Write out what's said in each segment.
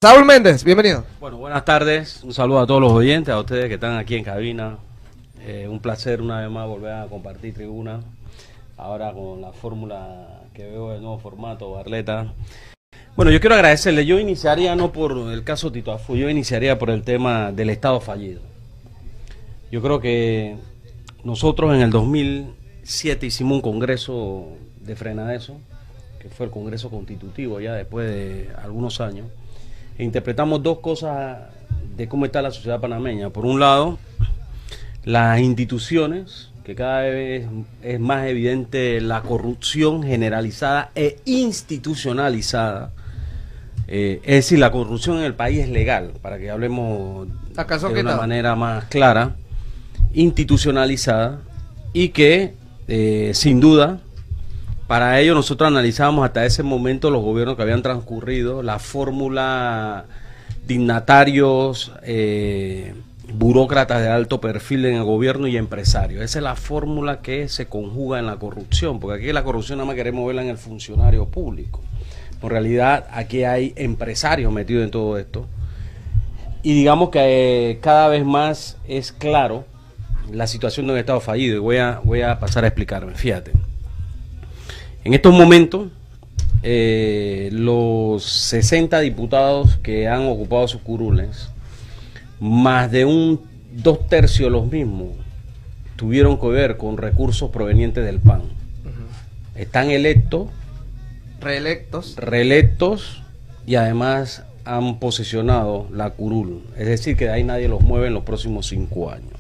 Saúl Méndez, bienvenido. Bueno, buenas tardes, un saludo a todos los oyentes, a ustedes que están aquí en cabina. Un placer una vez más volver a compartir tribuna, ahora con la fórmula que veo del nuevo formato, Barleta. Bueno, yo quiero agradecerle, yo iniciaría no por el caso Tito Afu, yo iniciaría por el tema del Estado fallido. Yo creo que nosotros en el 2007 hicimos un congreso de Frenadeso, que fue el congreso constitutivo ya después de algunos años. E interpretamos dos cosas de cómo está la sociedad panameña. Por un lado, las instituciones, que cada vez es más evidente la corrupción generalizada e institucionalizada. Es decir, la corrupción en el país es legal, para que hablemos de una manera más clara, institucionalizada, y que sin duda, para ello nosotros analizábamos hasta ese momento los gobiernos que habían transcurrido, la fórmula dignatarios, burócratas de alto perfil en el gobierno y empresarios. Esa es la fórmula que se conjuga en la corrupción, porque aquí la corrupción nada más queremos verla en el funcionario público. En realidad aquí hay empresarios metidos en todo esto. Y digamos que cada vez más es claro la situación de un Estado fallido. Y voy a pasar a explicarme, fíjate. En estos momentos, los 60 diputados que han ocupado sus curules, más de 2/3 de los mismos tuvieron que ver con recursos provenientes del PAN. Están electos, reelectos y además han posesionado la curul. Es decir, que de ahí nadie los mueve en los próximos 5 años.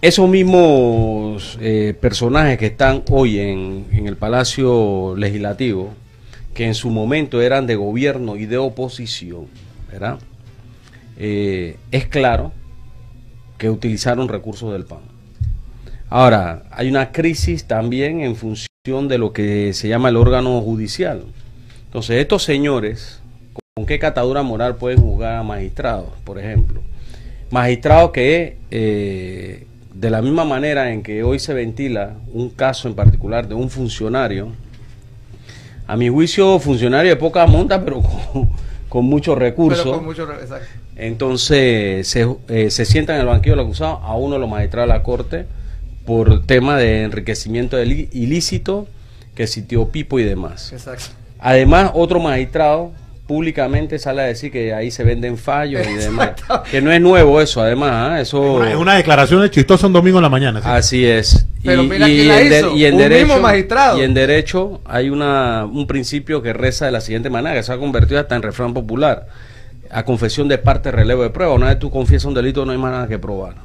Esos mismos personajes que están hoy en el Palacio Legislativo, que en su momento eran de gobierno y de oposición, ¿verdad? Es claro que utilizaron recursos del PAN. Ahora, hay una crisis también en función de lo que se llama el órgano judicial. Entonces, estos señores, ¿con qué catadura moral pueden juzgar a magistrados, por ejemplo? Magistrados que... de la misma manera en que hoy se ventila un caso en particular de un funcionario, a mi juicio funcionario de poca monta, pero con muchos recursos, entonces se sienta en el banquillo del acusado a uno de los magistrados de la Corte por tema de enriquecimiento ilícito, que sitió Pipo y demás. Exacto. Además, otro magistrado públicamente sale a decir que ahí se venden fallos y demás, que no es nuevo eso, además, eso es una declaración chistosa un domingo en la mañana, ¿sí? Así es. Pero mira quién la hizo, y en un derecho, mismo magistrado. Y en derecho hay un principio que reza de la siguiente manera, que se ha convertido hasta en refrán popular: a confesión de parte, relevo de prueba. Una vez tú confiesas un delito, no hay más nada que probar.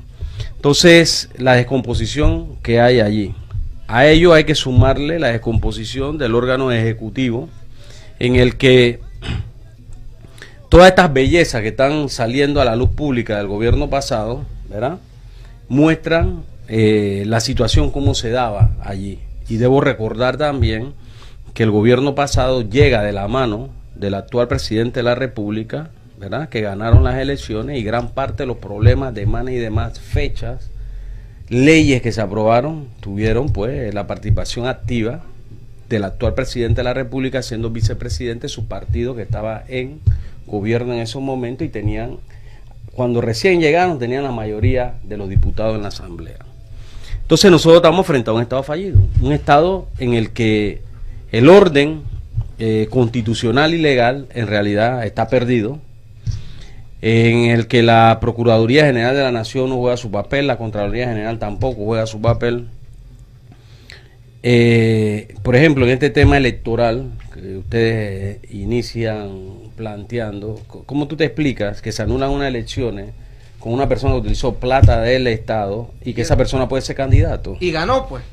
Entonces, la descomposición que hay allí, a ello hay que sumarle la descomposición del órgano ejecutivo, en el que todas estas bellezas que están saliendo a la luz pública del gobierno pasado, ¿verdad?, muestran la situación como se daba allí. Y debo recordar también que el gobierno pasado llega de la mano del actual presidente de la República, ¿verdad?, que ganaron las elecciones, y gran parte de los problemas de demás y demás fechas, leyes que se aprobaron, tuvieron pues la participación activa del actual presidente de la República, siendo vicepresidente su partido, que estaba en gobierno en esos momentos, y tenían, cuando recién llegaron, tenían la mayoría de los diputados en la asamblea. Entonces nosotros estamos frente a un Estado fallido, un Estado en el que el orden constitucional y legal en realidad está perdido, en el que la Procuraduría General de la Nación no juega su papel, la Contraloría General tampoco juega su papel. Por ejemplo, en este tema electoral que ustedes inician planteando, ¿cómo tú te explicas que se anulan unas elecciones con una persona que utilizó plata del Estado y que esa persona puede ser candidato? Y ganó, pues.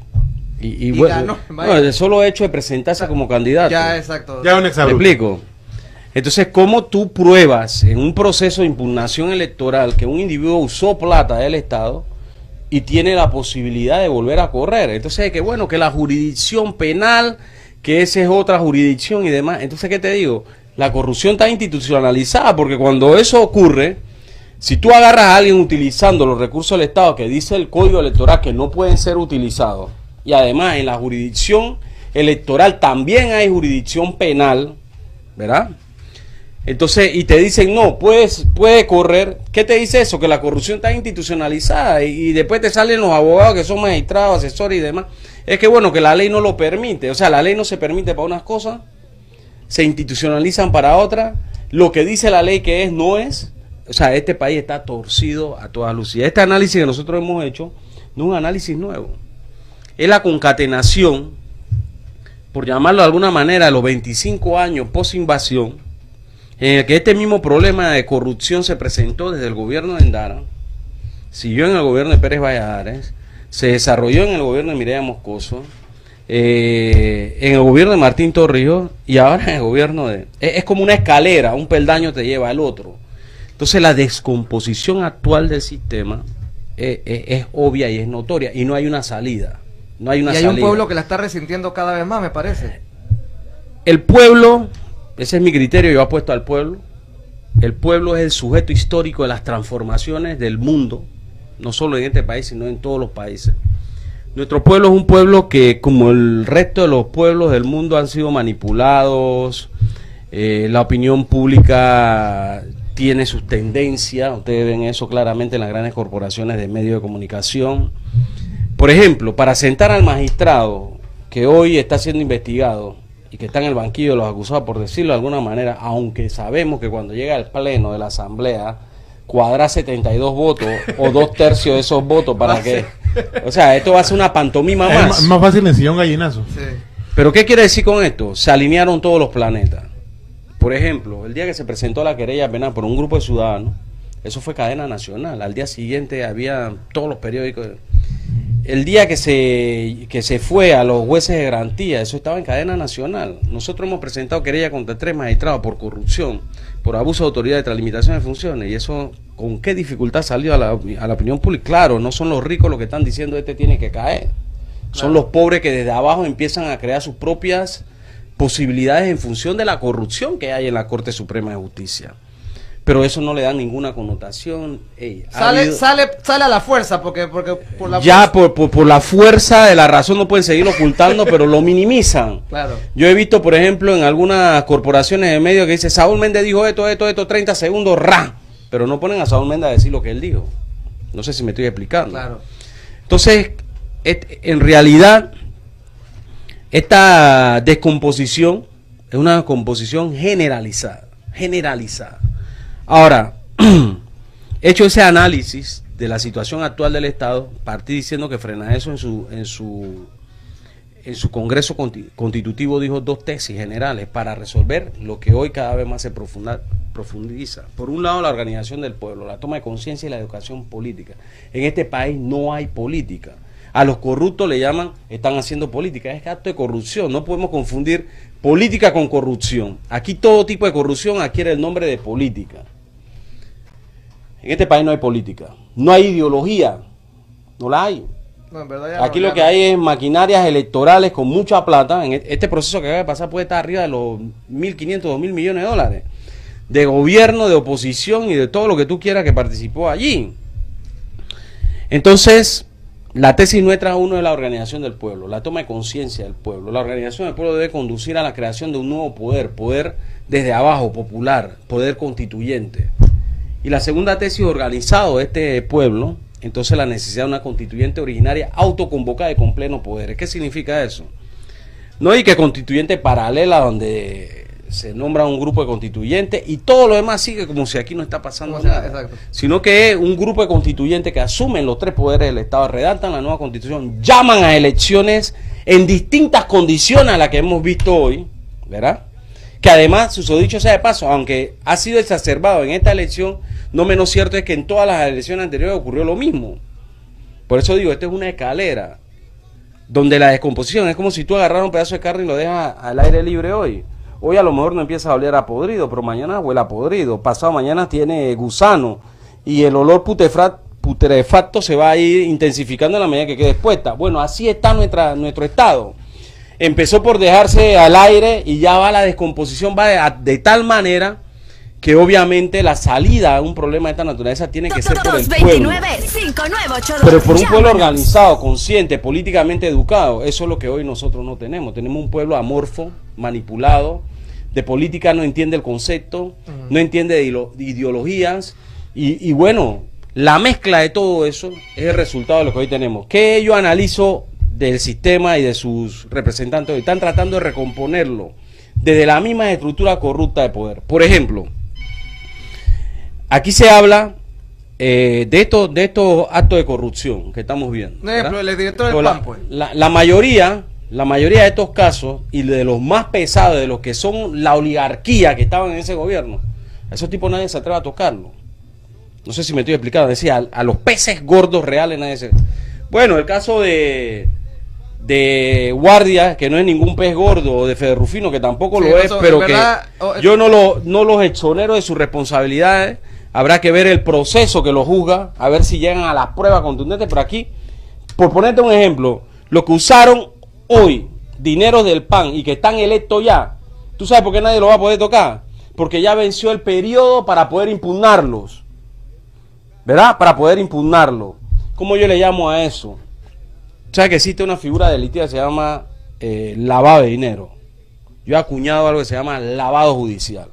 Y bueno, no, el solo hecho de presentarse como candidato. Ya, exacto. Ya un exabrupto. ¿Me explico? Entonces, ¿cómo tú pruebas en un proceso de impugnación electoral que un individuo usó plata del Estado y tiene la posibilidad de volver a correr? Entonces, que bueno, que la jurisdicción penal, que esa es otra jurisdicción y demás. Entonces, ¿qué te digo? La corrupción está institucionalizada, porque cuando eso ocurre, si tú agarras a alguien utilizando los recursos del Estado, que dice el Código Electoral que no pueden ser utilizados, y además en la jurisdicción electoral también hay jurisdicción penal, ¿verdad? Entonces, y te dicen, no, puede correr. ¿Qué te dice eso? Que la corrupción está institucionalizada y después te salen los abogados que son magistrados, asesores y demás. Es que bueno, que la ley no lo permite. O sea, la ley no se permite para unas cosas, se institucionalizan para otras. Lo que dice la ley que es, no es. O sea, este país está torcido a todas luces. Este análisis que nosotros hemos hecho no es un análisis nuevo. Es la concatenación, por llamarlo de alguna manera, de los 25 años post-invasión, en el que este mismo problema de corrupción se presentó desde el gobierno de Endara, siguió en el gobierno de Pérez Valladares, se desarrolló en el gobierno de Mireya Moscoso, en el gobierno de Martín Torrijos y ahora en el gobierno de... Es como una escalera, un peldaño te lleva al otro. Entonces la descomposición actual del sistema es obvia y es notoria y no hay una salida. No hay una salida. Un pueblo que la está resintiendo cada vez más, me parece. El pueblo... Ese es mi criterio, yo apuesto al pueblo. El pueblo es el sujeto histórico de las transformaciones del mundo, no solo en este país, sino en todos los países. Nuestro pueblo es un pueblo que, como el resto de los pueblos del mundo, han sido manipulados. La opinión pública tiene sus tendencias, ustedes ven eso claramente en las grandes corporaciones de medios de comunicación. Por ejemplo, para sentar al magistrado que hoy está siendo investigado y que está en el banquillo de los acusados, por decirlo de alguna manera, aunque sabemos que cuando llega al pleno de la asamblea, cuadra 72 votos o 2/3 de esos votos para que... O sea, esto va a ser una pantomima más. Es más fácil en un gallinazo. Sí. ¿Pero qué quiere decir con esto? Se alinearon todos los planetas. Por ejemplo, el día que se presentó la querella penal por un grupo de ciudadanos, eso fue cadena nacional. Al día siguiente había todos los periódicos... El día que se fue a los jueces de garantía, eso estaba en cadena nacional. Nosotros hemos presentado querella contra 3 magistrados por corrupción, por abuso de autoridad, de translimitación de funciones. Y eso, ¿con qué dificultad salió a la opinión pública? Claro, no son los ricos los que están diciendo este tiene que caer. Son los pobres que desde abajo empiezan a crear sus propias posibilidades en función de la corrupción que hay en la Corte Suprema de Justicia. Pero eso no le da ninguna connotación. Sale a la fuerza, porque por la ya fuerza. Por la fuerza de la razón no pueden seguir ocultando, pero lo minimizan. Claro. Yo he visto, por ejemplo, en algunas corporaciones de medios que dice Saúl Méndez dijo esto, 30 segundos, ¡ra! Pero no ponen a Saúl Méndez a decir lo que él dijo. No sé si me estoy explicando. Claro. Entonces, en realidad, esta descomposición es una descomposición generalizada. Ahora, hecho ese análisis de la situación actual del Estado, partí diciendo que Frenadeso en su Congreso Constitutivo dijo 2 tesis generales para resolver lo que hoy cada vez más se profundiza. Por un lado, la organización del pueblo, la toma de conciencia y la educación política. En este país no hay política. A los corruptos le llaman, están haciendo política, es acto de corrupción. No podemos confundir política con corrupción. Aquí todo tipo de corrupción adquiere el nombre de política. En este país no hay política, no hay ideología, no la hay. No, en verdad aquí lo que hay es maquinarias electorales con mucha plata. En este proceso que acaba de pasar puede estar arriba de los 1.500, 2.000 millones de dólares. De gobierno, de oposición y de todo lo que tú quieras que participó allí. Entonces, la tesis nuestra uno es la organización del pueblo, la toma de conciencia del pueblo. La organización del pueblo debe conducir a la creación de un nuevo poder desde abajo, popular, poder constituyente. Y la segunda tesis, organizado este pueblo, entonces la necesidad de una constituyente originaria autoconvocada y con pleno poder. ¿Qué significa eso? No hay que constituyente paralela donde se nombra un grupo de constituyentes y todo lo demás sigue como si aquí no está pasando nada. Exacto. Sino que es un grupo de constituyentes que asumen los 3 poderes del Estado, redactan la nueva constitución, llaman a elecciones en distintas condiciones a las que hemos visto hoy, ¿verdad? Que además, susodicho sea de paso, aunque ha sido exacerbado en esta elección, no menos cierto es que en todas las elecciones anteriores ocurrió lo mismo. Por eso digo, esto es una escalera donde la descomposición es como si tú agarraras un pedazo de carne y lo dejas al aire libre hoy. Hoy a lo mejor no empieza a oler a podrido, pero mañana huele a podrido, pasado mañana tiene gusano y el olor putrefacto se va a ir intensificando en la medida que quede expuesta. Bueno, así está nuestro estado. Empezó por dejarse al aire y ya va la descomposición, va de tal manera que obviamente la salida a un problema de esta naturaleza tiene que ser por el pueblo. Pero por un pueblo organizado, consciente, políticamente educado. Eso es lo que hoy nosotros no tenemos. Tenemos un pueblo amorfo, manipulado, de política no entiende el concepto, no entiende de ideologías, y bueno, la mezcla de todo eso es el resultado de lo que hoy tenemos. Que yo analizo del sistema y de sus representantes hoy, están tratando de recomponerlo desde la misma estructura corrupta de poder. Por ejemplo, aquí se habla de estos actos de corrupción que estamos viendo. Por ejemplo, el director del PAN, pues. La mayoría de estos casos, y de los más pesados, de los que son la oligarquía que estaban en ese gobierno, a esos tipos nadie se atreve a tocarlo. No sé si me estoy explicando. Decía, a los peces gordos reales nadie se... Bueno, el caso de Guardia, que no es ningún pez gordo, o de Fede Rufino, que tampoco lo es, pero que yo no los exonero de sus responsabilidades. Habrá que ver el proceso que lo juzga, a ver si llegan a las pruebas contundentes. Pero aquí, por ponerte un ejemplo, lo que usaron hoy, dinero del PAN, y que están electos ya, ¿tú sabes por qué nadie lo va a poder tocar? Porque ya venció el periodo para poder impugnarlos, ¿verdad? Para poder impugnarlo. ¿Cómo yo le llamo a eso? ¿Sabes que existe una figura delictiva que se llama lavado de dinero? Yo he acuñado algo que se llama lavado judicial.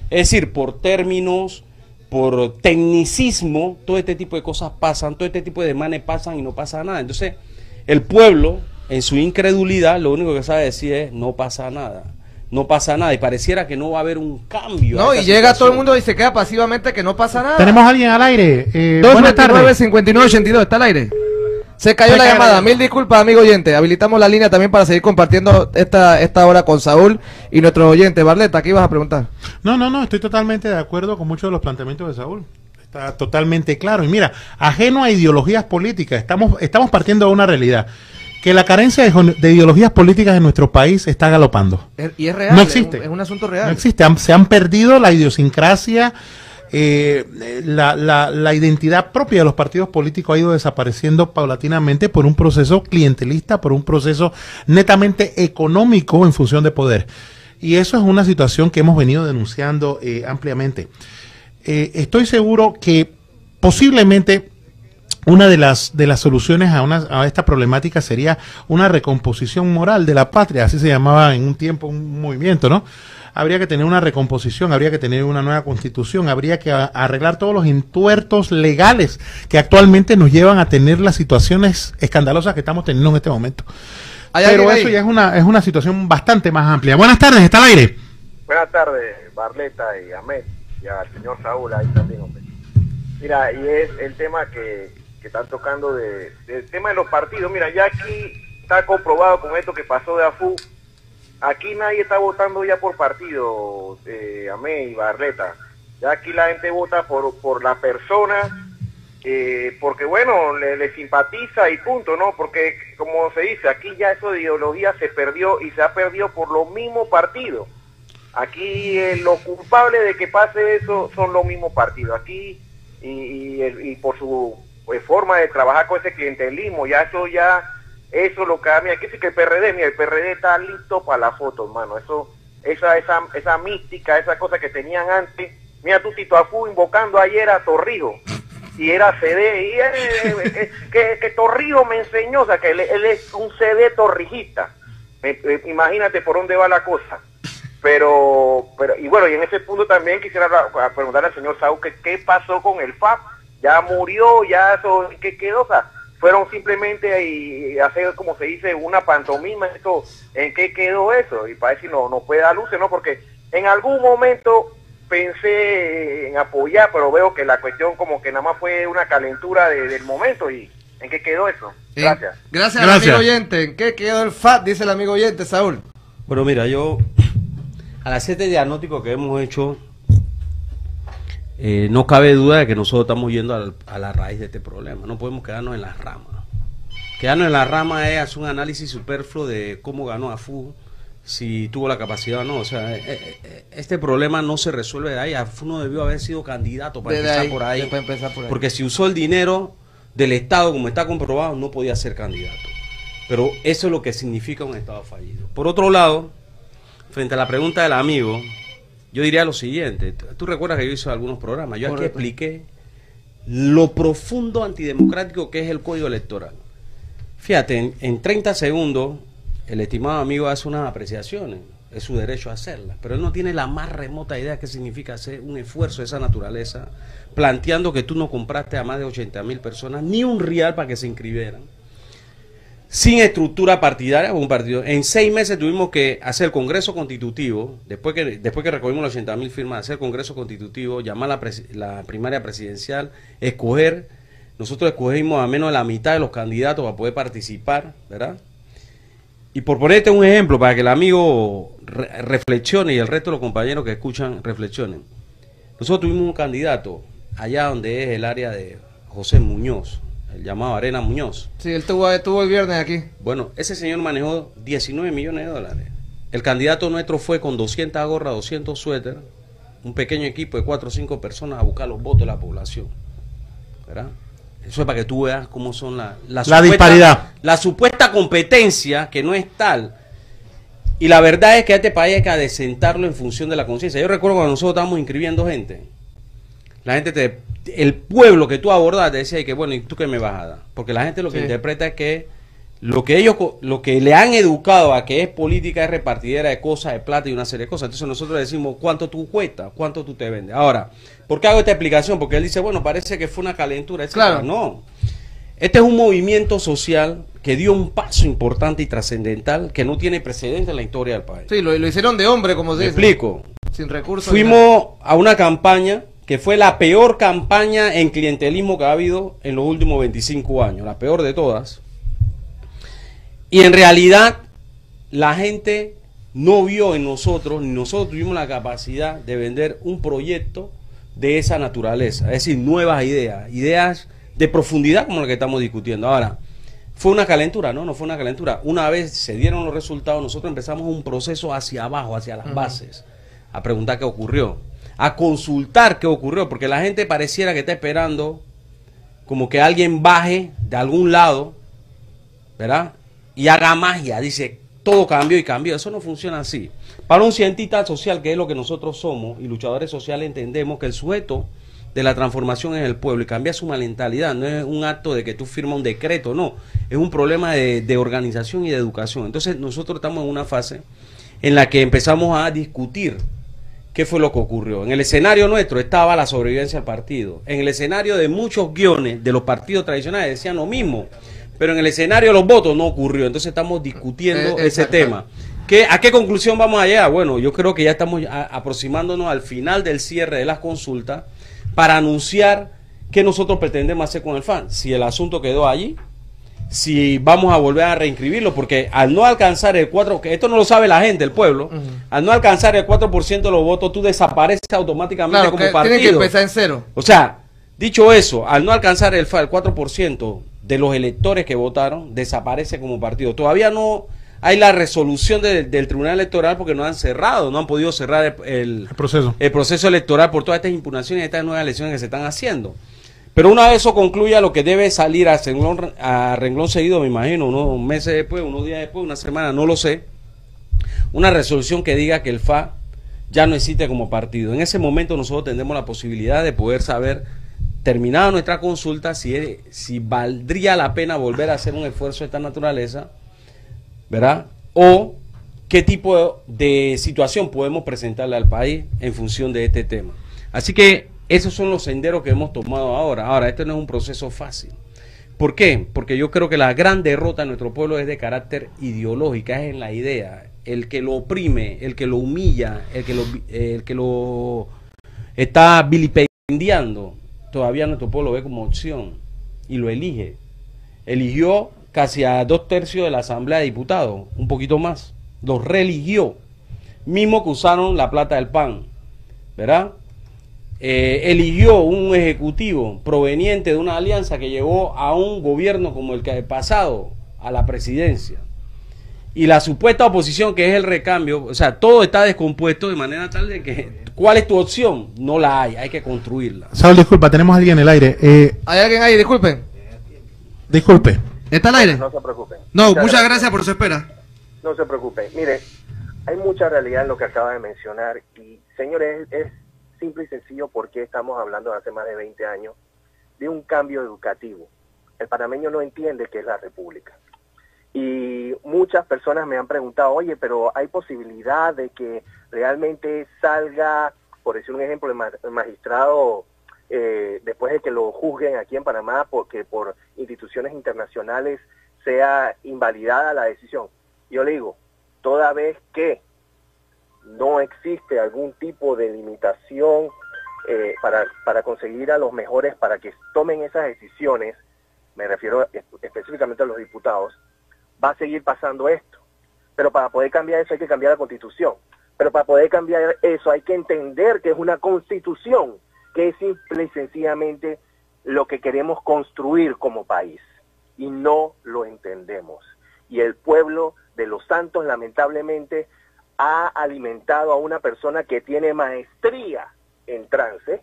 Es decir, por términos, por tecnicismo, todo este tipo de cosas pasan, todo este tipo de demanes pasan y no pasa nada. Entonces, el pueblo, en su incredulidad, lo único que sabe decir es, no pasa nada. No pasa nada, y pareciera que no va a haber un cambio. No, y llega situación. Todo el mundo y se queda pasivamente que no pasa nada. Tenemos a alguien al aire. Buenas tardes. 229-5982, está al aire. Se cayó la llamada. Mil disculpas, amigo oyente. Habilitamos la línea también para seguir compartiendo esta hora con Saúl y nuestro oyente. Barleta, ¿qué ibas a preguntar? No, estoy totalmente de acuerdo con muchos de los planteamientos de Saúl. Está totalmente claro. Y mira, ajeno a ideologías políticas, estamos partiendo de una realidad. Que la carencia de ideologías políticas en nuestro país está galopando. Y es real. No existe. Es un asunto real. No existe. Se han perdido la idiosincrasia, la identidad propia de los partidos políticos ha ido desapareciendo paulatinamente por un proceso clientelista, por un proceso netamente económico en función de poder. Y eso es una situación que hemos venido denunciando ampliamente. Estoy seguro que posiblemente una de las soluciones a esta problemática sería una recomposición moral de la patria, así se llamaba en un tiempo un movimiento, ¿no? Habría que tener una recomposición, habría que tener una nueva constitución, habría que arreglar todos los entuertos legales que actualmente nos llevan a tener las situaciones escandalosas que estamos teniendo en este momento. Pero eso ya es una situación bastante más amplia. Buenas tardes, está al aire. Buenas tardes, Barleta y Ahmed, y al señor Saúl ahí también, hombre. Mira, y es el tema que están tocando del tema de los partidos. Mira, ya aquí está comprobado con esto que pasó de AFU. Aquí nadie está votando ya por partido, Amé y Barleta. Ya aquí la gente vota por la persona, porque bueno, le simpatiza y punto, ¿no? Porque como se dice, aquí ya eso de ideología se perdió y se ha perdido por los mismos partidos. Aquí los culpables de que pase eso son los mismos partidos. Aquí y por su forma de trabajar con ese clientelismo, eso lo cambia. Aquí sí que el PRD está listo para la foto, hermano. Esa mística, esa cosa que tenían antes. Mira tú, Tito Afú invocando ayer a Torrijos, y era CD, y que Torrijos me enseñó, o sea, que él es un CD torrijista. Imagínate por dónde va la cosa. Pero y bueno, y en ese punto también quisiera preguntarle al señor Saúl que qué pasó con el FAP. Ya murió, ya eso, ¿qué quedó? O sea, fueron simplemente a hacer, como se dice, una pantomima. Esto, ¿en qué quedó eso? Y para ver si no puede dar luces, ¿no? Porque en algún momento pensé en apoyar, pero veo que la cuestión como que nada más fue una calentura del momento. ¿Y en qué quedó eso? Gracias. Gracias al amigo oyente. ¿En qué quedó el FAT? Dice el amigo oyente, Saúl. Bueno, mira, yo, a las 7 diagnósticos que hemos hecho, no cabe duda de que nosotros estamos yendo a la raíz de este problema. No podemos quedarnos en las ramas. Quedarnos en las ramas es hacer un análisis superfluo de cómo ganó AFU, si tuvo la capacidad o no. O sea, este problema no se resuelve de ahí. AFU no debió haber sido candidato para empezar por ahí. Porque si usó el dinero del Estado, como está comprobado, no podía ser candidato. Pero eso es lo que significa un Estado fallido. Por otro lado, frente a la pregunta del amigo, yo diría lo siguiente. Tú recuerdas que yo hice algunos programas. Yo aquí expliqué lo profundo antidemocrático que es el código electoral. Fíjate, en 30 segundos, el estimado amigo hace unas apreciaciones. es su derecho a hacerla, pero él no tiene la más remota idea de qué significa hacer un esfuerzo de esa naturaleza, planteando que tú no compraste a más de 80.000 personas, ni un real para que se inscribieran, sin estructura partidaria, un partido. En 6 meses tuvimos que hacer el Congreso Constitutivo, después que recogimos las 80.000 firmas, hacer el Congreso Constitutivo, llamar la primaria presidencial, escoger, nosotros escogimos a menos de la mitad de los candidatos para poder participar, ¿verdad? Y por ponerte un ejemplo, para que el amigo reflexione y el resto de los compañeros que escuchan reflexionen. Nosotros tuvimos un candidato allá donde es el área de José Muñoz, el llamado Arena Muñoz. Sí, él estuvo el viernes aquí. Bueno, ese señor manejó 19 millones de dólares. El candidato nuestro fue con 200 gorras, 200 suéteres, un pequeño equipo de 4 o 5 personas a buscar los votos de la población, ¿verdad? Eso es para que tú veas cómo son la disparidad. La supuesta competencia que no es tal. Y la verdad es que a este país hay que adecentarlo en función de la conciencia. Yo recuerdo cuando nosotros estábamos inscribiendo gente, la gente el pueblo que tú abordas te decía que bueno, ¿y tú qué me vas a dar? Porque la gente lo que interpreta es que lo que le han educado a que es política es repartidera de cosas, de plata y una serie de cosas. Entonces nosotros le decimos cuánto tú cuesta, cuánto tú te vendes. Ahora, ¿por qué hago esta explicación? Porque él dice, bueno, parece que fue una calentura, etc. Claro. No. Este es un movimiento social que dio un paso importante y trascendental que no tiene precedente en la historia del país. Sí, lo hicieron de hombre, como se dice. Me explico. Sin recursos. Fuimos a una campaña que fue la peor campaña en clientelismo que ha habido en los últimos 25 años, la peor de todas. Y en realidad la gente no vio en nosotros, ni nosotros tuvimos la capacidad de vender un proyecto de esa naturaleza, es decir, nuevas ideas de profundidad como la que estamos discutiendo. Ahora, ¿fue una calentura? No fue una calentura. Una vez se dieron los resultados, nosotros empezamos un proceso hacia abajo, hacia las bases, a preguntar qué ocurrió, a consultar qué ocurrió, porque la gente pareciera que está esperando como que alguien baje de algún lado, ¿verdad? Y haga magia, dice, todo cambió y cambió. Eso no funciona así. Para un cientista social, que es lo que nosotros somos, y luchadores sociales, entendemos que el sujeto de la transformación es el pueblo, y cambia su mentalidad. No es un acto de que tú firmas un decreto, no. Es un problema de organización y de educación. Entonces nosotros estamos en una fase en la que empezamos a discutir qué fue lo que ocurrió. En el escenario nuestro estaba la sobrevivencia del partido. En el escenario de muchos guiones de los partidos tradicionales decían lo mismo. Pero en el escenario de los votos no ocurrió. Entonces estamos discutiendo ese tema. ¿A qué conclusión vamos a llegar? Bueno, yo creo que ya estamos aproximándonos al final del cierre de las consultas para anunciar qué nosotros pretendemos hacer con el FAN. Si el asunto quedó allí, si vamos a volver a reinscribirlo, porque al no alcanzar el 4%, que esto no lo sabe la gente, el pueblo, al no alcanzar el 4% de los votos, tú desapareces automáticamente como partido. Tiene que empezar en cero. O sea, dicho eso, al no alcanzar el 4% de los electores que votaron, desaparece como partido. Todavía no hay la resolución del Tribunal Electoral porque no han cerrado, no han podido cerrar el proceso electoral por todas estas impugnaciones y estas nuevas elecciones que se están haciendo. Pero una vez eso concluya, lo que debe salir a renglón seguido, me imagino, unos meses después, unos días después, una semana, no lo sé, una resolución que diga que el FA ya no existe como partido. En ese momento nosotros tendremos la posibilidad de poder saber, terminada nuestra consulta, si valdría la pena volver a hacer un esfuerzo de esta naturaleza, ¿verdad? O qué tipo de situación podemos presentarle al país en función de este tema. Así que esos son los senderos que hemos tomado ahora. Ahora, este no es un proceso fácil. ¿Por qué? Porque yo creo que la gran derrota de nuestro pueblo es de carácter ideológica, es en la idea. El que lo oprime, el que lo humilla, el que lo está vilipendiando, todavía nuestro pueblo lo ve como opción y lo elige. Eligió casi a 2/3 de la Asamblea de Diputados, un poquito más. Los reeligió, mismo que usaron la plata del PAN, ¿verdad? Eligió un ejecutivo proveniente de una alianza que llevó a un gobierno como el que ha pasado a la presidencia. Y la supuesta oposición, que es el recambio, o sea, todo está descompuesto de manera tal de que, ¿cuál es tu opción? No la hay que construirla. Saúl, disculpa, tenemos a alguien en el aire. ¿Hay alguien ahí? Disculpen. Disculpe. ¿Está al aire? No se preocupen. No, muchas gracias por su espera. No se preocupen. Mire, hay mucha realidad en lo que acaba de mencionar y, señores, es simple y sencillo porque estamos hablando de hace más de 20 años de un cambio educativo. El panameño no entiende qué es la república. Y muchas personas me han preguntado, oye, pero ¿hay posibilidad de que realmente salga, por decir un ejemplo, el magistrado, después de que lo juzguen aquí en Panamá, porque por instituciones internacionales sea invalidada la decisión? Yo le digo, toda vez que no existe algún tipo de limitación para conseguir a los mejores para que tomen esas decisiones, me refiero específicamente a los diputados, va a seguir pasando esto. Pero para poder cambiar eso hay que cambiar la Constitución. Pero para poder cambiar eso hay que entender que es una Constitución, que es simple y sencillamente lo que queremos construir como país. Y no lo entendemos. Y el pueblo de Los Santos, lamentablemente, ha alimentado a una persona que tiene maestría en trance,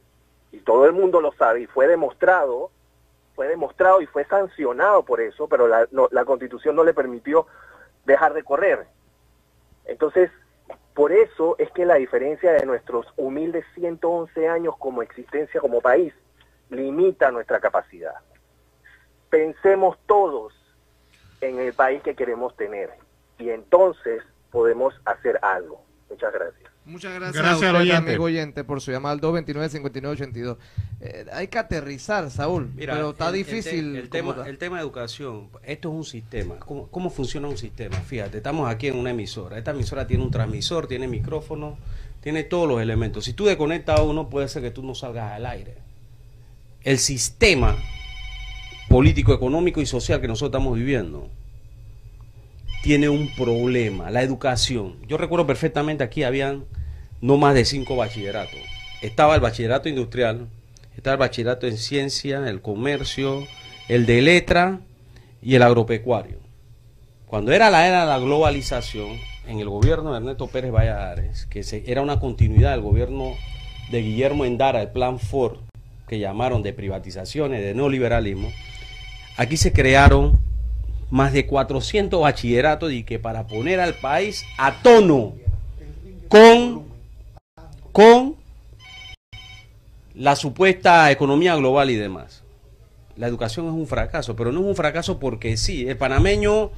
y todo el mundo lo sabe, y fue demostrado y fue sancionado por eso, pero la Constitución no le permitió dejar de correr. Entonces, por eso es que la diferencia de nuestros humildes 111 años como existencia como país limita nuestra capacidad. Pensemos todos en el país que queremos tener, y entonces podemos hacer algo. Muchas gracias. Muchas gracias, Gracias a al usted, oyente. amigo oyente, por su llamada al 229-5982. Hay que aterrizar, Saúl, Mira, pero está el difícil. el tema de educación, esto es un sistema. ¿Cómo funciona un sistema? Fíjate, estamos aquí en una emisora. Esta emisora tiene un transmisor, tiene micrófono, tiene todos los elementos. Si tú desconectas a uno, puede ser que tú no salgas al aire. El sistema político, económico y social que nosotros estamos viviendo tiene un problema, la educación. Yo recuerdo perfectamente, aquí habían no más de 5 bachilleratos. Estaba el bachillerato industrial, estaba el bachillerato en ciencia, el comercio, el de letra y el agropecuario. Cuando era la era de la globalización, en el gobierno de Ernesto Pérez Valladares, que era una continuidad del gobierno de Guillermo Endara, el plan Ford, que llamaron de privatizaciones, de neoliberalismo, aquí se crearon más de 400 bachilleratos y que para poner al país a tono con la supuesta economía global y demás. La educación es un fracaso, pero no es un fracaso porque sí. El panameño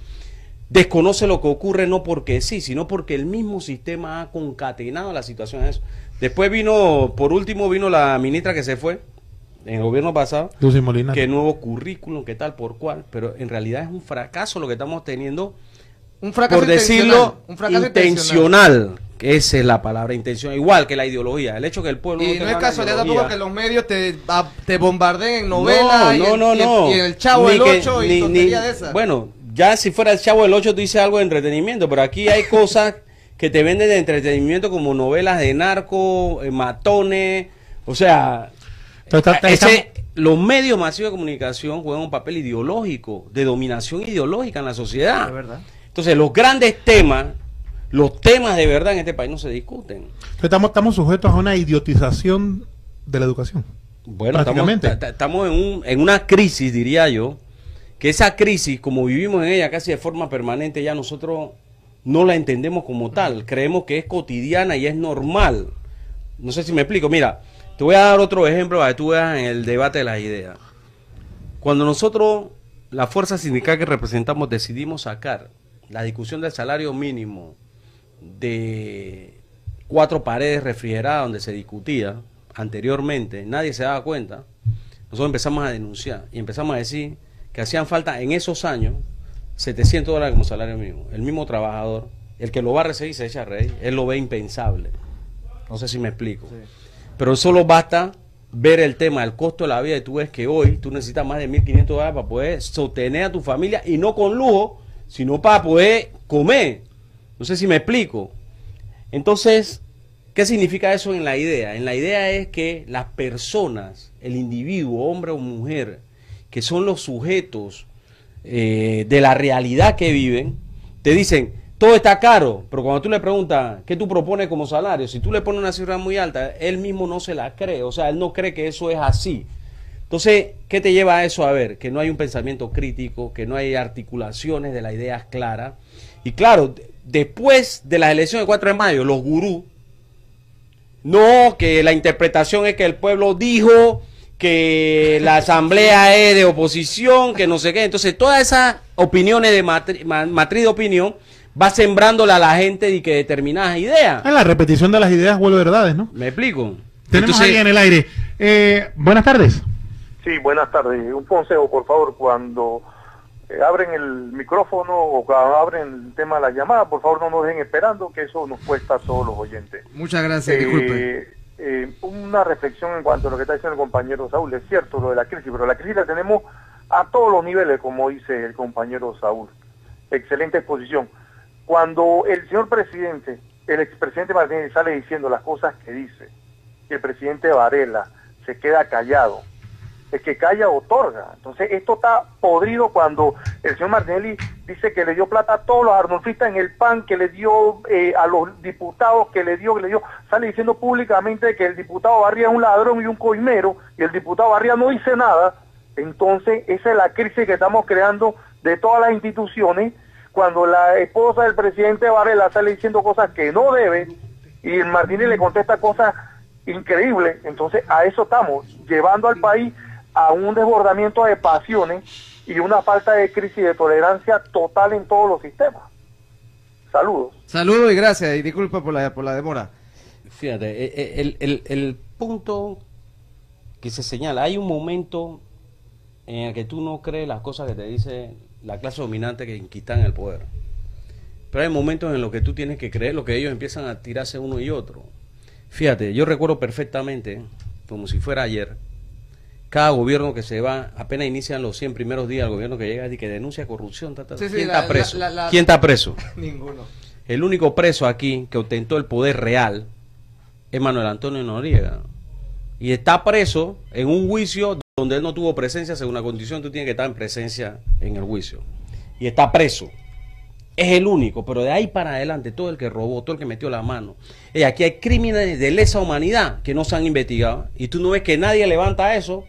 desconoce lo que ocurre no porque sí, sino porque el mismo sistema ha concatenado la situación a eso. Después por último vino la ministra que se fue en el gobierno pasado, Lucy Molina. que nuevo currículum, que tal por cual, pero en realidad es un fracaso lo que estamos teniendo, Un fracaso por decirlo, un fracaso intencional, que esa es la palabra, intencional, igual que la ideología, el hecho que el pueblo Y no tenga es una casualidad tampoco ideología. que los medios te bombardeen en novelas No. y el Chavo Ni del que- 8 y ni- tontería ni- de esas. Bueno, ya si fuera el Chavo del 8 tú dices algo de entretenimiento, pero aquí hay cosas que te venden de entretenimiento como novelas de narco, matones, o sea, los medios masivos de comunicación juegan un papel ideológico, de dominación ideológica en la sociedad. Es verdad. Entonces los grandes temas, los temas de verdad en este país no se discuten. Entonces, estamos sujetos a una idiotización de la educación. Bueno, Prácticamente. estamos en una crisis, diría yo, que esa crisis, como vivimos en ella casi de forma permanente, ya nosotros no la entendemos como tal. Creemos que es cotidiana y es normal. No sé si me explico. Mira, te voy a dar otro ejemplo para que tú veas en el debate de las ideas. Cuando nosotros, la fuerza sindical que representamos, decidimos sacar la discusión del salario mínimo de 4 paredes refrigeradas donde se discutía anteriormente, nadie se daba cuenta, nosotros empezamos a denunciar y empezamos a decir que hacían falta en esos años $700 como salario mínimo. El mismo trabajador, el que lo va a recibir se echa a reír, él lo ve impensable. No sé si me explico. Sí. Pero solo basta ver el tema del costo de la vida y tú ves que hoy tú necesitas más de $1.500 para poder sostener a tu familia y no con lujo, sino para poder comer. No sé si me explico. Entonces, ¿qué significa eso en la idea? En la idea es que las personas, el individuo, hombre o mujer, que son los sujetos de la realidad que viven, te dicen, todo está caro, pero cuando tú le preguntas, ¿qué tú propones como salario? Si tú le pones una cifra muy alta, él mismo no se la cree, o sea, él no cree que eso es así. Entonces, ¿qué te lleva a eso? A ver, que no hay un pensamiento crítico, que no hay articulaciones de las ideas claras. Y claro, después de las elecciones del 4 de mayo, los gurús, no, que la interpretación es que el pueblo dijo que la asamblea es de oposición, que no sé qué. Entonces, todas esas opiniones de matriz de opinión va sembrándola a la gente y que determinadas ideas. En la repetición de las ideas vuelve verdades, ¿no? ¿Me explico? Tenemos Entonces, ahí en el aire. Buenas tardes. Sí, buenas tardes. Un consejo, por favor, cuando abren el micrófono o cuando abren el tema de la llamada, por favor no nos dejen esperando, que eso nos cuesta a todos los oyentes. Muchas gracias, disculpe. Una reflexión en cuanto a lo que está diciendo el compañero Saúl. Es cierto lo de la crisis, pero la crisis la tenemos a todos los niveles, como dice el compañero Saúl. Excelente exposición. Cuando el señor presidente, el expresidente Martínez sale diciendo las cosas que dice, y el presidente Varela se queda callado, el que calla otorga. Entonces esto está podrido cuando el señor Martinelli dice que le dio plata a todos los arnulfistas en el PAN, que le dio a los diputados, que le dio, sale diciendo públicamente que el diputado Barría es un ladrón y un coimero, y el diputado Barría no dice nada. Entonces esa es la crisis que estamos creando de todas las instituciones, cuando la esposa del presidente Varela sale diciendo cosas que no debe, y el Martínez le contesta cosas increíbles. Entonces a eso estamos, llevando al país a un desbordamiento de pasiones y una falta de crisis de tolerancia total en todos los sistemas. Saludos. Saludos y gracias, y disculpa por la demora. Fíjate, el punto que se señala, hay un momento en el que tú no crees las cosas que te dice la clase dominante que está en el poder. Pero hay momentos en los que tú tienes que creer lo que ellos empiezan a tirarse uno y otro. Fíjate, yo recuerdo perfectamente, como si fuera ayer, cada gobierno que se va, apenas inician los 100 primeros días, el gobierno que llega y que denuncia corrupción. Sí, ¿Quién está preso? ¿Quién está preso? Ninguno. El único preso aquí que ostentó el poder real es Manuel Antonio Noriega. Y está preso en un juicio donde él no tuvo presencia. Según la constitución, tú tienes que estar en presencia en el juicio. Y está preso. Es el único, pero de ahí para adelante, todo el que robó, todo el que metió la mano. Aquí hay crímenes de lesa humanidad que no se han investigado. Y tú no ves que nadie levanta eso,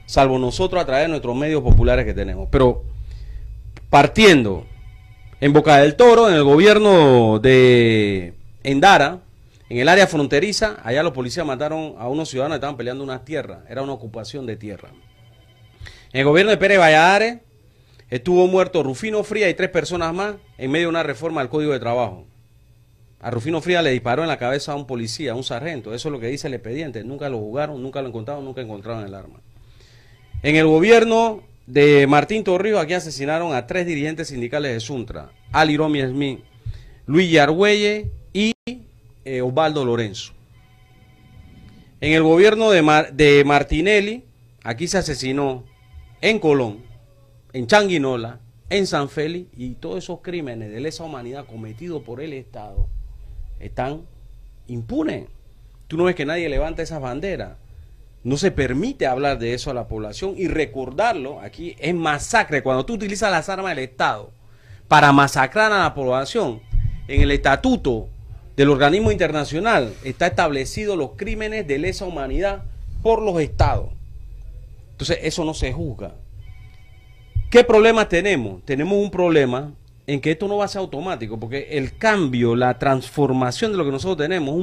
salvo nosotros a través de nuestros medios populares que tenemos. Pero partiendo en Boca del Toro, en el gobierno de Endara, en el área fronteriza, allá los policías mataron a unos ciudadanos que estaban peleando unas tierras. Era una ocupación de tierra. En el gobierno de Pérez Valladares estuvo muerto Rufino Frías y 3 personas más en medio de una reforma al Código de Trabajo. A Rufino Frías le disparó en la cabeza a un policía, a un sargento. Eso es lo que dice el expediente. Nunca lo jugaron, nunca lo encontraron, nunca encontraron el arma. En el gobierno de Martín Torrijos, aquí asesinaron a 3 dirigentes sindicales de Suntra, Ali Romy Smith, Luis Yargüelle y Osvaldo Lorenzo. En el gobierno de Martinelli, aquí se asesinó en Colón, en Changuinola, en San Félix, y todos esos crímenes de lesa humanidad cometidos por el Estado están impunes. Tú no ves que nadie levanta esas banderas. No se permite hablar de eso a la población y recordarlo. Aquí es masacre. Cuando tú utilizas las armas del Estado para masacrar a la población, en el estatuto del organismo internacional está establecido los crímenes de lesa humanidad por los Estados. Entonces eso no se juzga. ¿Qué problema tenemos? Tenemos un problema en que esto no va a ser automático, porque el cambio, la transformación de lo que nosotros tenemos es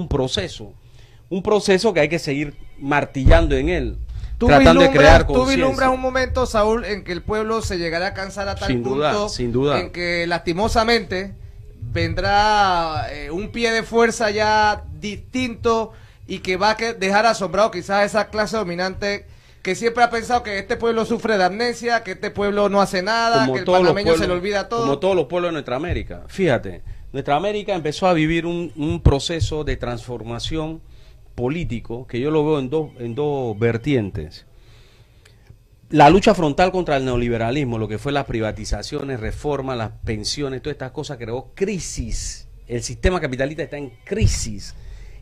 un proceso que hay que seguir martillando en él, tratando de crear conciencia. ¿Tú vislumbras un momento, Saúl, en que el pueblo se llegará a cansar a tal punto, sin duda, en que lastimosamente vendrá un pie de fuerza ya distinto y que va a dejar asombrado quizás a esa clase dominante que siempre ha pensado que este pueblo sufre de amnesia, que este pueblo no hace nada, como que el panameño se le olvida todo? Como todos los pueblos de nuestra América. Fíjate, nuestra América empezó a vivir un proceso de transformación político que yo lo veo en dos vertientes. La lucha frontal contra el neoliberalismo, lo que fue las privatizaciones, reformas, las pensiones, todas estas cosas creó crisis. El sistema capitalista está en crisis.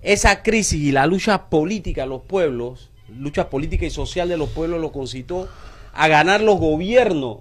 Esa crisis y la lucha política de los pueblos, lucha política y social de los pueblos, lo concitó a ganar los gobiernos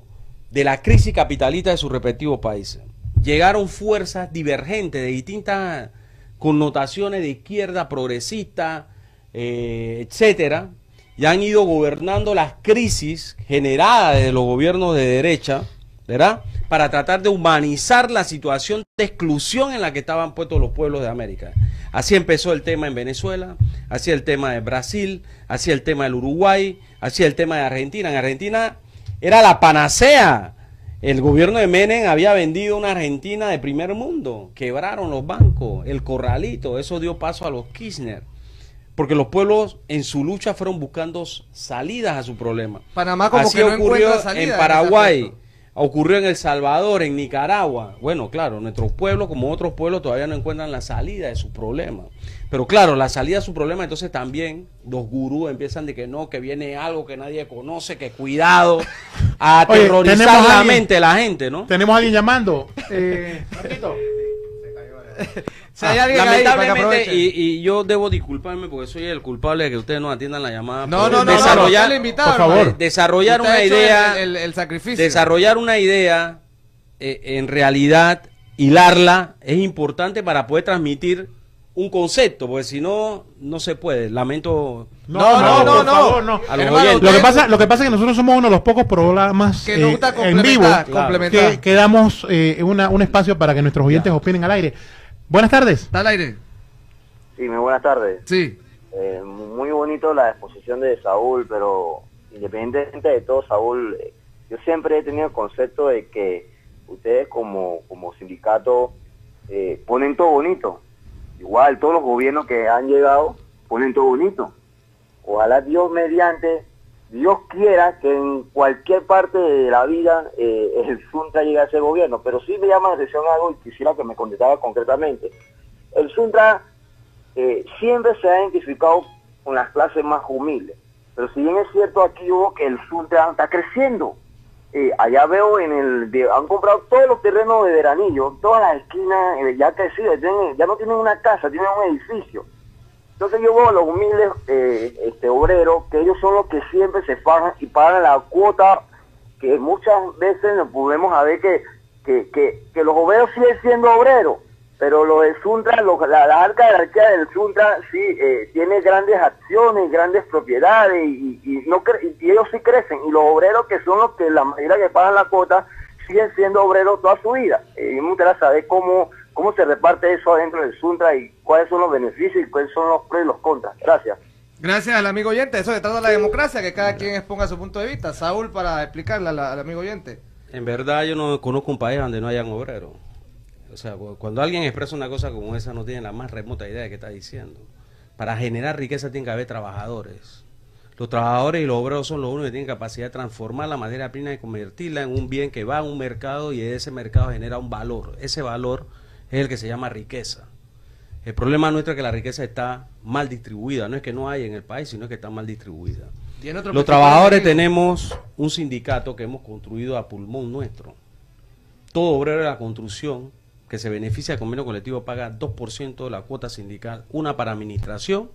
de la crisis capitalista de sus respectivos países. Llegaron fuerzas divergentes de distintas connotaciones de izquierda, progresista, etcétera, y han ido gobernando las crisis generadas de los gobiernos de derecha, ¿verdad?, para tratar de humanizar la situación de exclusión en la que estaban puestos los pueblos de América. Así empezó el tema en Venezuela, así el tema de Brasil, así el tema del Uruguay, así el tema de Argentina. En Argentina era la panacea. El gobierno de Menem había vendido una Argentina de primer mundo. Quebraron los bancos, el corralito, eso dio paso a los Kirchner. Porque los pueblos en su lucha fueron buscando salidas a su problema. Panamá como así que no ocurrió encuentra salida en Paraguay, ese aspecto. ocurrió en El Salvador, en Nicaragua. Bueno, claro, nuestros pueblos, como otros pueblos, todavía no encuentran la salida de sus problemas. Pero claro, la salida de su problema, entonces también los gurús empiezan de que no, que viene algo que nadie conoce, que cuidado, a aterrorizar tenemos la alguien- mente de la gente, ¿no? Tenemos a alguien llamando. Marquito. Si hay alguien ahí, para que Lamentablemente, aproveche. y yo debo disculparme porque soy el culpable de que ustedes no atiendan la llamada. No, pero no, no, no, desarrollar, usted le invitado, por favor. hermano. desarrollar Usted ha una hecho idea, el sacrificio. desarrollar una idea, en realidad, hilarla, es importante para poder transmitir un concepto, porque si no, no se puede. Lamento. No, por favor, no. A los Hermano, oyentes. Lo que pasa es que nosotros somos uno de los pocos programas que nos gusta en vivo complementar, Claro. complementar. que damos un espacio para que nuestros oyentes opinen al aire. Buenas tardes. ¿Está al aire? Sí, muy buenas tardes. Sí. Muy bonito la exposición de Saúl, pero independientemente de todo, Saúl, yo siempre he tenido el concepto de que ustedes como sindicato ponen todo bonito. Igual todos los gobiernos que han llegado ponen todo bonito. Ojalá Dios mediante, Dios quiera que en cualquier parte de la vida el Suntra llegue a ese gobierno, pero sí me llama la atención algo y quisiera que me contestara concretamente. El Suntra siempre se ha identificado con las clases más humildes, pero si bien es cierto, aquí hubo que el Suntra está creciendo. Allá veo han comprado todos los terrenos de veranillo, todas las esquinas, ya ha crecido, ya no tienen una casa, tienen un edificio. Entonces yo veo a los humildes obreros, que ellos son los que siempre se fajan y pagan la cuota, que muchas veces nos podemos a ver que los obreros siguen siendo obreros, pero los del Suntra, la alta jerarquía del Suntra sí tiene grandes acciones, grandes propiedades y ellos sí crecen, y los obreros, que son los que la mayoría que pagan la cuota, siguen siendo obreros toda su vida. Me gustaría saber cómo se reparte eso adentro del Suntra y cuáles son los beneficios y cuáles son los pros y los contras. Gracias. Gracias al amigo oyente. Eso se trata de la democracia, que cada quien exponga su punto de vista. Saúl, para explicarle al amigo oyente. En verdad, yo no conozco un país donde no hayan obreros. O sea, cuando alguien expresa una cosa como esa, no tiene la más remota idea de qué está diciendo. Para generar riqueza tiene que haber trabajadores. Los trabajadores y los obreros son los únicos que tienen capacidad de transformar la materia prima y convertirla en un bien que va a un mercado, y ese mercado genera un valor. Ese valor es el que se llama riqueza. El problema nuestro es que la riqueza está mal distribuida. No es que no hay en el país, sino que está mal distribuida. Los trabajadores tenemos un sindicato que hemos construido a pulmón nuestro. Todo obrero de la construcción que se beneficia del convenio colectivo paga 2% de la cuota sindical, una para administración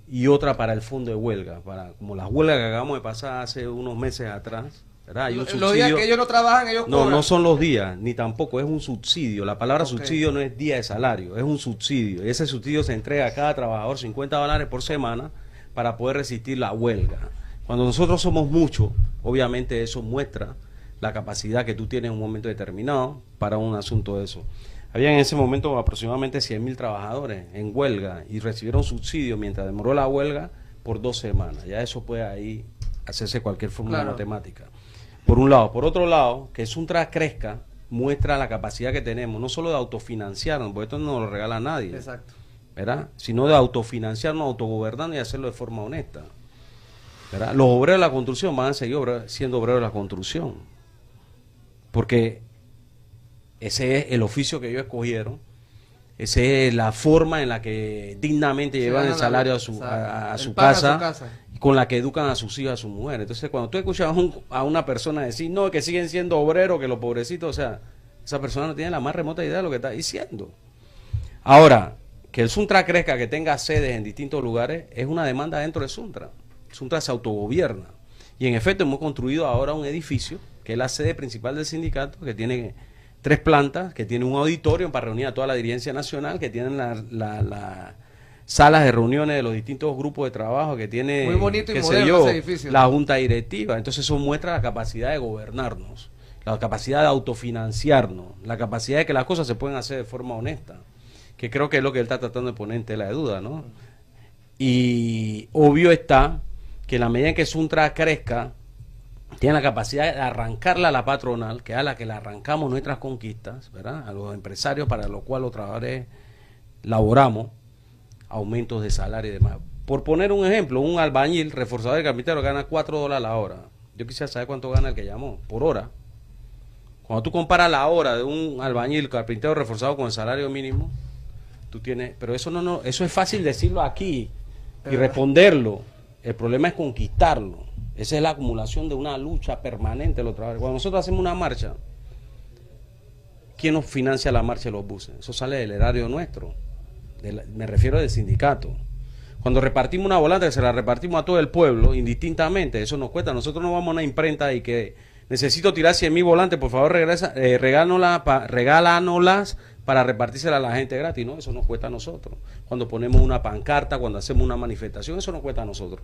y otra para el fondo de huelga, como las huelgas que acabamos de pasar hace unos meses atrás, ¿verdad? Hay un Los días que ellos no trabajan, ellos cobran. No son los días, ni tampoco, es un subsidio. La palabra Ok. subsidio no es día de salario, es un subsidio. Y ese subsidio se entrega a cada trabajador $50 por semana para poder resistir la huelga. Cuando nosotros somos muchos, obviamente eso muestra la capacidad que tú tienes en un momento determinado para un asunto de eso. Había en ese momento aproximadamente 100.000 trabajadores en huelga y recibieron subsidio mientras demoró la huelga por 2 semanas. Ya eso puede ahí hacerse cualquier fórmula Claro. matemática. Por un lado. Por otro lado, que Suntra crezca muestra la capacidad que tenemos, no solo de autofinanciarnos, porque esto no lo regala nadie, Exacto. ¿verdad? Sino de autofinanciarnos, autogobernando y hacerlo de forma honesta, ¿verdad? Los obreros de la construcción van a seguir siendo obreros de la construcción, porque ese es el oficio que ellos escogieron, esa es la forma en la que dignamente Se llevan el ganan salario la- a su el pan casa, con la que educan a sus hijos, a sus mujeres. Entonces, cuando tú escuchas a una persona decir, no, que siguen siendo obreros, que los pobrecitos, o sea, esa persona no tiene la más remota idea de lo que está diciendo. Ahora, que el Suntra crezca, que tenga sedes en distintos lugares, es una demanda dentro del Suntra. El Suntra se autogobierna. Y en efecto hemos construido ahora un edificio, que es la sede principal del sindicato, que tiene 3 plantas, que tiene un auditorio para reunir a toda la dirigencia nacional, que tienen las salas de reuniones de los distintos grupos de trabajo, que tiene, Muy bonito y qué sé moderno yo, ese edificio. la junta directiva. Entonces eso muestra la capacidad de gobernarnos. la capacidad de autofinanciarnos, la capacidad de que las cosas se pueden hacer de forma honesta, que creo que es lo que él está tratando de poner en tela de duda, ¿no? Y obvio está que en la medida en que Suntra crezca, tiene la capacidad de arrancarla a la patronal, que es a la que le arrancamos nuestras conquistas, ¿verdad? A los empresarios para los cuales los trabajadores laboramos, aumentos de salario y demás. Por poner un ejemplo, un albañil reforzador de carpintero gana $4 la hora. Yo quisiera saber cuánto gana el que llamó, por hora. Cuando tú comparas la hora de un albañil carpintero reforzado con el salario mínimo, tú tienes, pero eso no, eso es fácil decirlo aquí y responderlo. El problema es conquistarlo. Esa es la acumulación de una lucha permanente de los trabajadores. Cuando nosotros hacemos una marcha, ¿quién nos financia la marcha de los buses? Eso sale del erario nuestro. Me refiero del sindicato. Cuando repartimos una volante, que se la repartimos a todo el pueblo, indistintamente, eso nos cuesta. Nosotros no vamos a una imprenta y que necesito tirar 100.000 volantes, por favor, regálanoslas para repartírselas a la gente gratis. No, eso nos cuesta a nosotros. Cuando ponemos una pancarta, cuando hacemos una manifestación, eso nos cuesta a nosotros.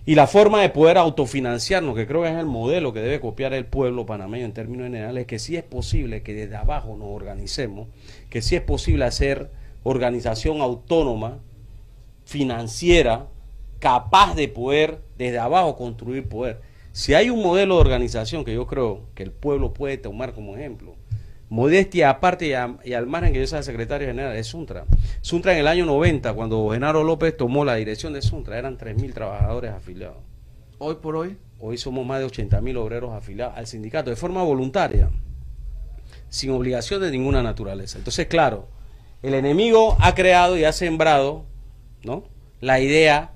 Y la forma de poder autofinanciarnos, que creo que es el modelo que debe copiar el pueblo panameño en términos generales, es que sí es posible que desde abajo nos organicemos, que sí es posible hacer organización autónoma, financiera, capaz de poder desde abajo construir poder. Si hay un modelo de organización que yo creo que el pueblo puede tomar como ejemplo, modestia aparte y al margen que yo sea secretario general, es Suntra. Suntra en el año 90, cuando Genaro López tomó la dirección de Suntra, eran 3.000 trabajadores afiliados. Hoy por hoy. Hoy somos más de 80.000 obreros afiliados al sindicato, de forma voluntaria, sin obligación de ninguna naturaleza. Entonces, claro, el enemigo ha creado y ha sembrado, ¿no?, la idea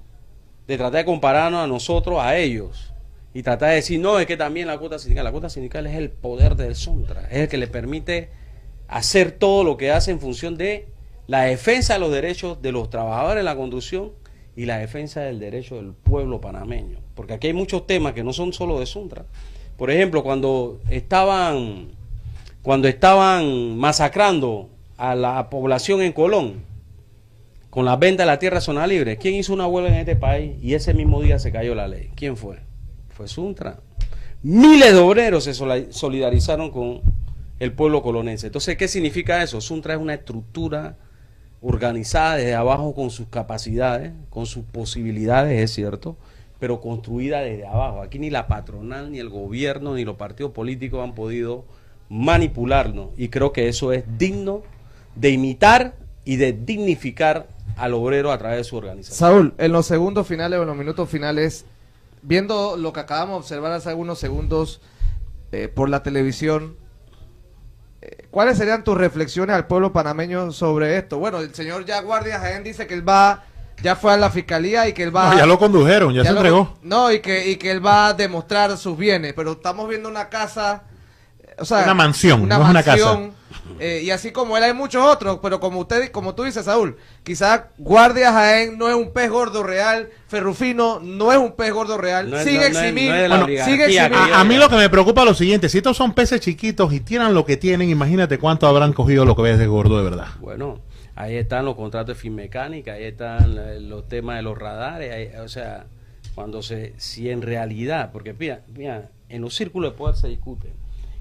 de tratar de compararnos a nosotros, a ellos, y tratar de decir, no, es que también la cuota sindical es el poder del Suntra, es el que le permite hacer todo lo que hace en función de la defensa de los derechos de los trabajadores en la construcción y la defensa del derecho del pueblo panameño, porque aquí hay muchos temas que no son solo de Suntra. Por ejemplo, cuando estaban masacrando a la población en Colón con la venta de la tierra zona libre, ¿quién hizo una huelga en este país? Y ese mismo día se cayó la ley. ¿Quién fue? Fue Suntra. Miles de obreros se solidarizaron con el pueblo colonense. Entonces, ¿qué significa eso? Suntra es una estructura organizada desde abajo con sus capacidades, con sus posibilidades, es cierto, pero construida desde abajo. Aquí ni la patronal, ni el gobierno, ni los partidos políticos han podido manipularnos, y creo que eso es digno de imitar y de dignificar al obrero a través de su organización. Saúl, en los segundos finales o en los minutos finales, viendo lo que acabamos de observar hace algunos segundos por la televisión, ¿cuáles serían tus reflexiones al pueblo panameño sobre esto? Bueno, el señor ya Guardia Jaén dice que él ya fue a la fiscalía y que él va... No, ya lo condujeron, ya se entregó. No, y que él va a demostrar sus bienes, pero estamos viendo una casa... O sea, una mansión, no es una casa. Y así como él hay muchos otros, pero como tú dices, Saúl, quizás Guardia Jaén no es un pez gordo real, Ferrufino no es un pez gordo real, sigue eximiendo. A mí lo que me preocupa es lo siguiente: si estos son peces chiquitos y tienen lo que tienen, imagínate cuánto habrán cogido lo que ves de gordo de verdad. Bueno, ahí están los contratos de finmecánica, ahí están los temas de los radares, ahí, o sea, si en realidad, porque mira, en los círculos de poder se discute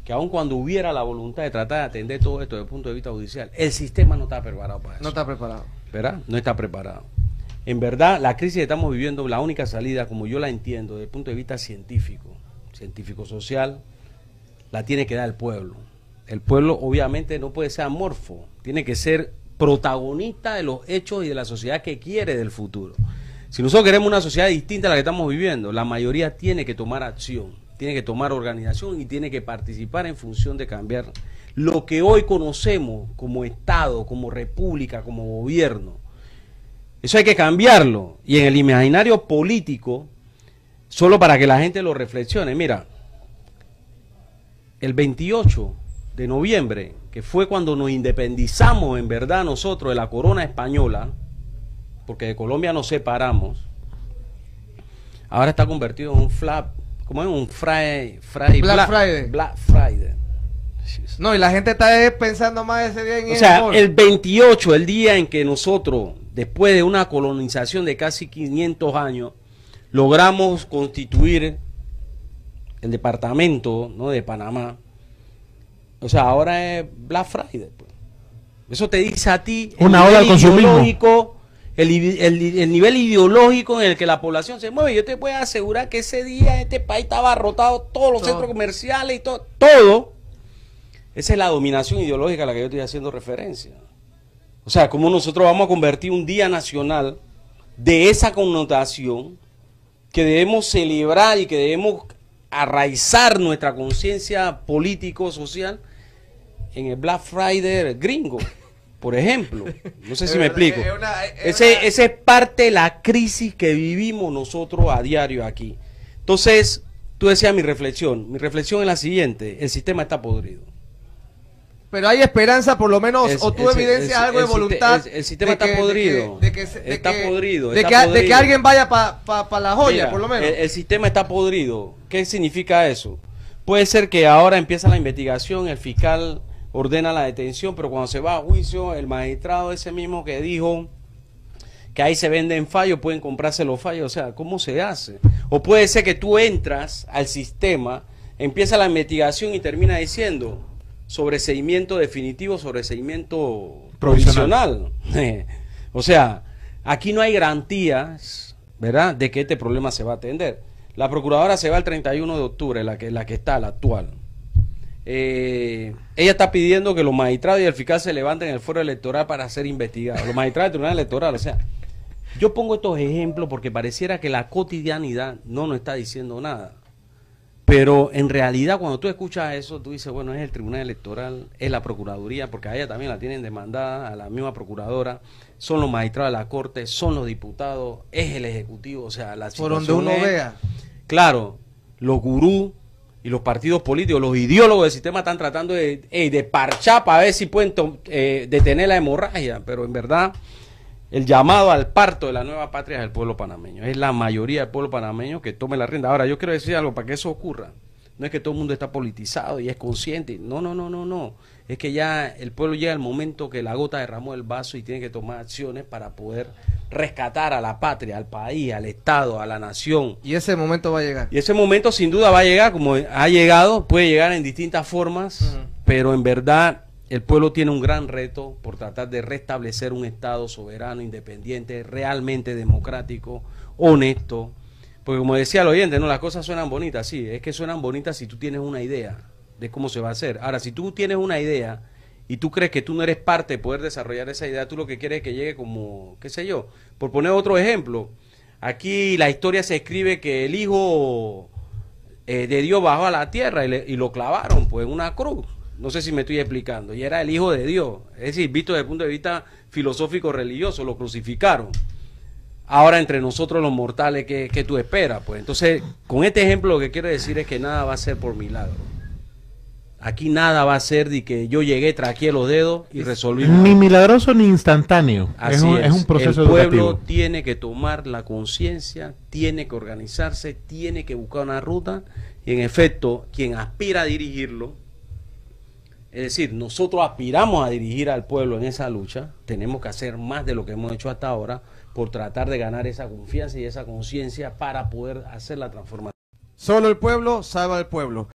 que aun cuando hubiera la voluntad de tratar de atender todo esto desde el punto de vista judicial, el sistema no está preparado para eso. No está preparado. ¿Verdad? No está preparado. En verdad, la crisis que estamos viviendo, la única salida, como yo la entiendo, desde el punto de vista científico-social, la tiene que dar el pueblo. El pueblo obviamente no puede ser amorfo, tiene que ser protagonista de los hechos y de la sociedad que quiere del futuro. Si nosotros queremos una sociedad distinta a la que estamos viviendo, la mayoría tiene que tomar acción, tiene que tomar organización y tiene que participar en función de cambiar lo que hoy conocemos como Estado, como república, como gobierno. Eso hay que cambiarlo. Y en el imaginario político, solo para que la gente lo reflexione, mira, el 28 de noviembre, que fue cuando nos independizamos en verdad nosotros de la corona española, porque de Colombia nos separamos, ahora está convertido en un como es un Black Friday. No, y la gente está pensando más ese día en o sea, el 28, el día en que nosotros, después de una colonización de casi 500 años, logramos constituir el departamento, ¿no?, de Panamá, O sea, ahora es Black Friday. Pues. Eso te dice a ti Una ola del consumismo. El nivel ideológico en el que la población se mueve. Yo te puedo asegurar que ese día este país estaba abarrotado, todos los centros comerciales y todo. Esa es la dominación ideológica a la que yo estoy haciendo referencia. O sea, cómo nosotros vamos a convertir un día nacional de esa connotación que debemos celebrar y que debemos arraizar nuestra conciencia político-social en el Black Friday gringo, por ejemplo. No sé si me explico. Esa es parte de la crisis que vivimos nosotros a diario aquí. Entonces, tú decías mi reflexión. Mi reflexión es la siguiente. El sistema está podrido. Pero hay esperanza, por lo menos, o tú evidencias algo de voluntad. El sistema está podrido. Está podrido. De que alguien vaya para la joya, mira, por lo menos. El sistema está podrido. ¿Qué significa eso? Puede ser que ahora empieza la investigación, el fiscal ordena la detención, pero cuando se va a juicio, el magistrado ese mismo que dijo que ahí se venden fallos, pueden comprarse los fallos. O sea, ¿cómo se hace? O puede ser que tú entras al sistema, empieza la investigación y termina diciendo sobreseimiento definitivo, sobreseimiento provisional. O sea, aquí no hay garantías, ¿verdad?, de que este problema se va a atender. La procuradora se va el 31 de octubre, la que está, la actual. Ella está pidiendo que los magistrados y el fiscal se levanten en el foro electoral para ser investigados. Los magistrados del tribunal electoral, o sea, yo pongo estos ejemplos porque pareciera que la cotidianidad no nos está diciendo nada. Pero en realidad cuando tú escuchas eso, tú dices, bueno, es el tribunal electoral, es la procuraduría, porque a ella también la tienen demandada, a la misma procuradora, son los magistrados de la corte, son los diputados, es el ejecutivo, o sea, la por donde uno vea. Claro, los gurús y los partidos políticos, los ideólogos del sistema están tratando de parchar para ver si pueden detener la hemorragia, pero en verdad el llamado al parto de la nueva patria es el pueblo panameño. Es la mayoría del pueblo panameño que tome la rienda. Ahora, yo quiero decir algo para que eso ocurra. No es que todo el mundo está politizado y es consciente. No. Es que ya el pueblo llega al momento que la gota derramó el vaso y tiene que tomar acciones para poder rescatar a la patria, al país, al Estado, a la nación. Y ese momento va a llegar. Y ese momento sin duda va a llegar, como ha llegado, puede llegar en distintas formas, pero en verdad el pueblo tiene un gran reto por tratar de restablecer un Estado soberano, independiente, realmente democrático, honesto. Porque como decía el oyente, no, las cosas suenan bonitas, sí, es que suenan bonitas si tú tienes una idea de cómo se va a hacer. Ahora, si tú tienes una idea y tú crees que tú no eres parte de poder desarrollar esa idea, tú lo que quieres es que llegue como, qué sé yo. Por poner otro ejemplo, aquí la historia se escribe que el hijo de Dios bajó a la tierra y lo clavaron pues en una cruz. No sé si me estoy explicando. Y era el hijo de Dios. Es decir, visto desde el punto de vista filosófico religioso, lo crucificaron. Ahora entre nosotros los mortales, ¿qué tú esperas? Pues entonces, con este ejemplo lo que quiero decir es que nada va a ser por milagro. Aquí nada va a ser de que yo llegué, traqué los dedos y resolví. Ni milagroso ni instantáneo. Es un proceso educativo. El pueblo educativo. tiene que tomar la conciencia, tiene que organizarse, tiene que buscar una ruta y en efecto, quien aspira a dirigirlo, es decir, nosotros aspiramos a dirigir al pueblo en esa lucha, tenemos que hacer más de lo que hemos hecho hasta ahora por tratar de ganar esa confianza y esa conciencia para poder hacer la transformación. Solo el pueblo salva al pueblo.